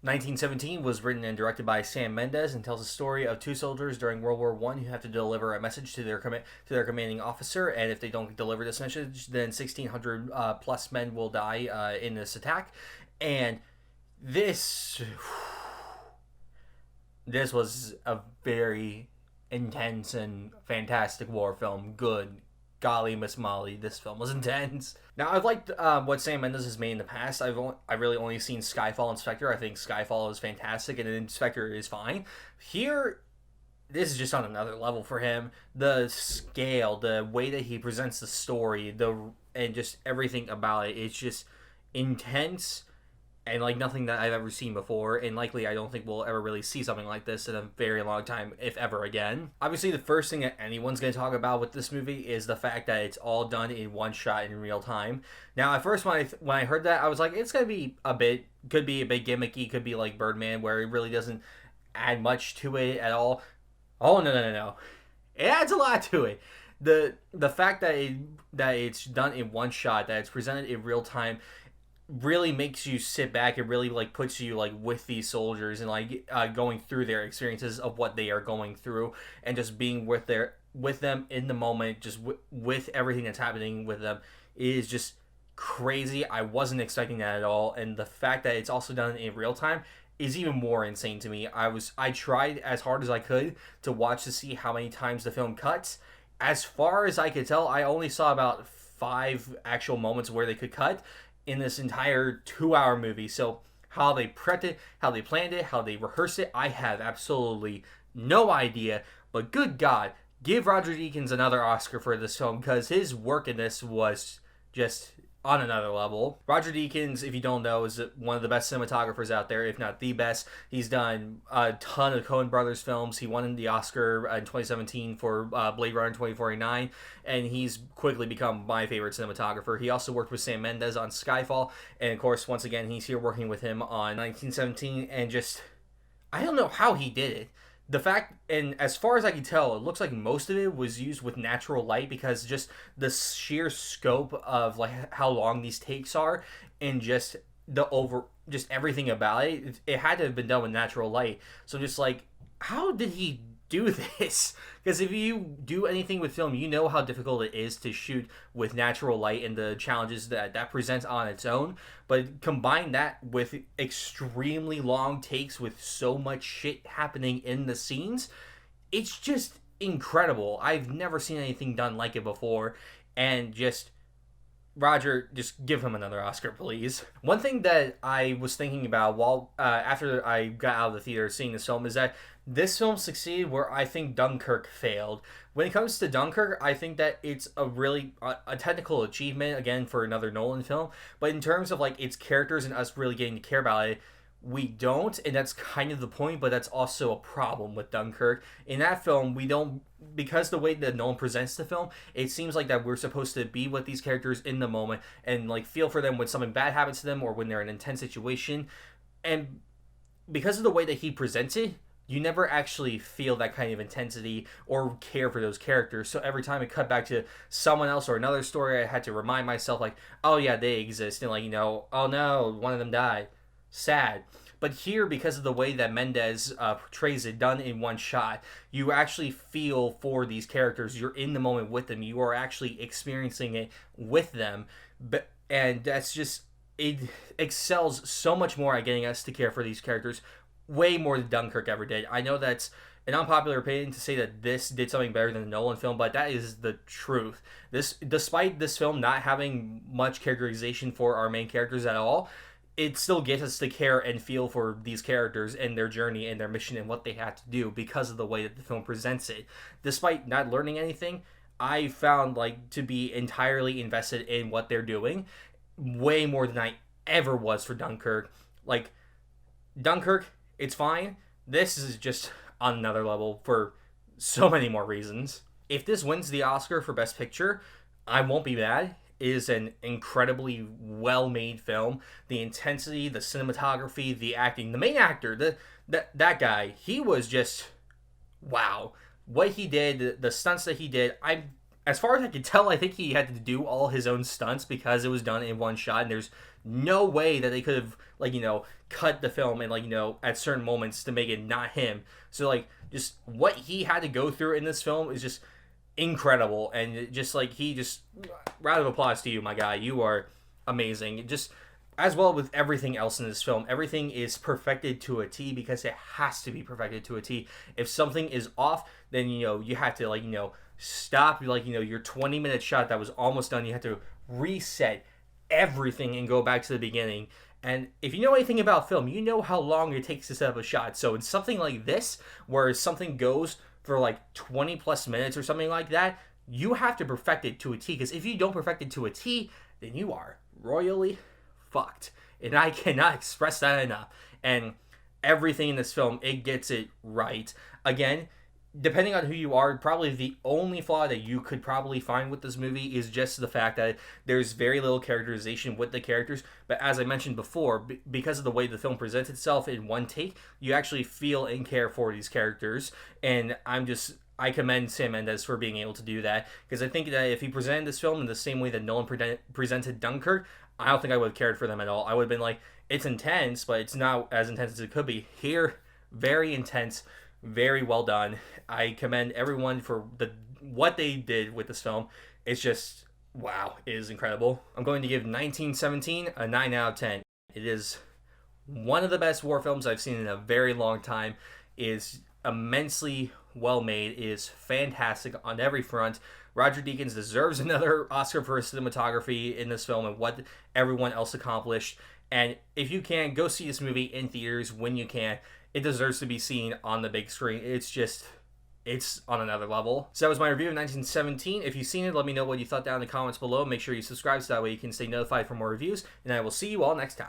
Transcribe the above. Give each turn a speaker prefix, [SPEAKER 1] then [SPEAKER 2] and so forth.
[SPEAKER 1] 1917 was written and directed by Sam Mendes and tells the story of two soldiers during World War I who have to deliver a message to their commanding officer, and if they don't deliver this message, then 1,600 plus men will die in this attack. And this this was a very intense and fantastic war film. Good golly, Miss Molly, this film was intense. Now, I've liked what Sam Mendes has made in the past. I've really only seen Skyfall and Spectre. I think Skyfall is fantastic, and then Spectre is fine. Here, this is just on another level for him. The scale, the way that he presents the story, and just everything about it, it's just intense and like nothing that I've ever seen before, and likely I don't think we'll ever really see something like this in a very long time, if ever again. Obviously, the first thing that anyone's going to talk about with this movie is the fact that it's all done in one shot in real time. Now, at first, when I heard that, I was like, it's going to be could be a bit gimmicky, could be like Birdman, where it really doesn't add much to it at all. Oh, no. It adds a lot to it. The fact that it's done in one shot, that it's presented in real time, really makes you sit back and really like puts you like with these soldiers and like going through their experiences of what they are going through, and just being with them in the moment, just with everything that's happening with them is just crazy. I wasn't expecting that at all, and the fact that it's also done in real time is even more insane to me. I tried as hard as I could to watch to see how many times the film cuts. As far as I could tell, I only saw about 5 actual moments where they could cut in this entire 2-hour movie. So how they prepped it, how they planned it, how they rehearsed it, I have absolutely no idea. But good God, give Roger Deakins another Oscar for this film, because his work in this was just on another level. Roger Deakins, if you don't know, is one of the best cinematographers out there, if not the best. He's done a ton of Coen Brothers films. He won the Oscar in 2017 for Blade Runner 2049, and he's quickly become my favorite cinematographer. He also worked with Sam Mendes on Skyfall, and of course, once again, he's here working with him on 1917, and just, I don't know how he did it. The fact, and as far as I can tell, it looks like most of it was used with natural light, because just the sheer scope of like how long these takes are, and just just everything about it had to have been done with natural light. So just like, how did he do this? Because if you do anything with film, you know how difficult it is to shoot with natural light and the challenges that presents on its own. But combine that with extremely long takes with so much shit happening in the scenes, it's just incredible. I've never seen anything done like it before, and just Roger, just give him another Oscar, please. One thing that I was thinking about while after I got out of the theater seeing this film is that this film succeeded where I think Dunkirk failed. When it comes to Dunkirk, I think that it's a really a technical achievement, again, for another Nolan film. But in terms of like its characters and us really getting to care about it, we don't, and that's kind of the point, but that's also a problem with Dunkirk. In that film, we don't, because the way that Nolan presents the film, it seems like that we're supposed to be with these characters in the moment and like feel for them when something bad happens to them or when they're in an intense situation. And because of the way that he presents it, you never actually feel that kind of intensity or care for those characters. So every time it cut back to someone else or another story, I had to remind myself like, oh yeah, they exist, and like, you know, oh no, one of them died. Sad. But here, because of the way that Mendes portrays it, done in one shot, you actually feel for these characters. You're in the moment with them. You are actually experiencing it with them. And that's just, it excels so much more at getting us to care for these characters, way more than Dunkirk ever did. I know that's an unpopular opinion to say that this did something better than the Nolan film, but that is the truth. Despite this film not having much characterization for our main characters at all, it still gets us to care and feel for these characters and their journey and their mission and what they had to do because of the way that the film presents it. Despite not learning anything, I found like to be entirely invested in what they're doing, way more than I ever was for Dunkirk. Like, Dunkirk, it's fine. This is just on another level for so many more reasons. If this wins the Oscar for Best Picture, I won't be mad. It is an incredibly well-made film. The intensity, the cinematography, the acting, the main actor, that guy, he was just wow. What he did, the stunts that he did, I as far as I could tell, I think he had to do all his own stunts because it was done in one shot, and there's no way that they could have, like, cut the film and, like, at certain moments to make it not him. So, like, just what he had to go through in this film is just incredible, and just, like, round of applause to you, my guy. You are amazing. Just as well with everything else in this film, everything is perfected to a T because it has to be perfected to a T. If something is off, then you have to, like, stop, like, your 20-minute shot that was almost done. You have to reset everything and go back to the beginning. And if you know anything about film, you know how long it takes to set up a shot. So in something like this, where something goes for like 20 plus minutes or something like that, you have to perfect it to a T, because if you don't perfect it to a T, then you are royally fucked. And I cannot express that enough. And everything in this film, it gets it right. Again, depending on who you are, probably the only flaw that you could probably find with this movie is just the fact that there's very little characterization with the characters. But as I mentioned before, because of the way the film presents itself in one take, you actually feel and care for these characters. And I commend Sam Mendes for being able to do that, because I think that if he presented this film in the same way that Nolan presented Dunkirk, I don't think I would have cared for them at all. I would have been like, it's intense, but it's not as intense as it could be. Here, very intense, very well done. I commend everyone for what they did with this film. It's just, wow, it is incredible. I'm going to give 1917 a 9 out of 10. It is one of the best war films I've seen in a very long time. It is immensely well made. It is fantastic on every front. Roger Deakins deserves another Oscar for his cinematography in this film and what everyone else accomplished. And if you can, go see this movie in theaters when you can. It deserves to be seen on the big screen. It's on another level. So that was my review of 1917. If you've seen it, let me know what you thought down in the comments below. Make sure you subscribe so that way you can stay notified for more reviews. And I will see you all next time.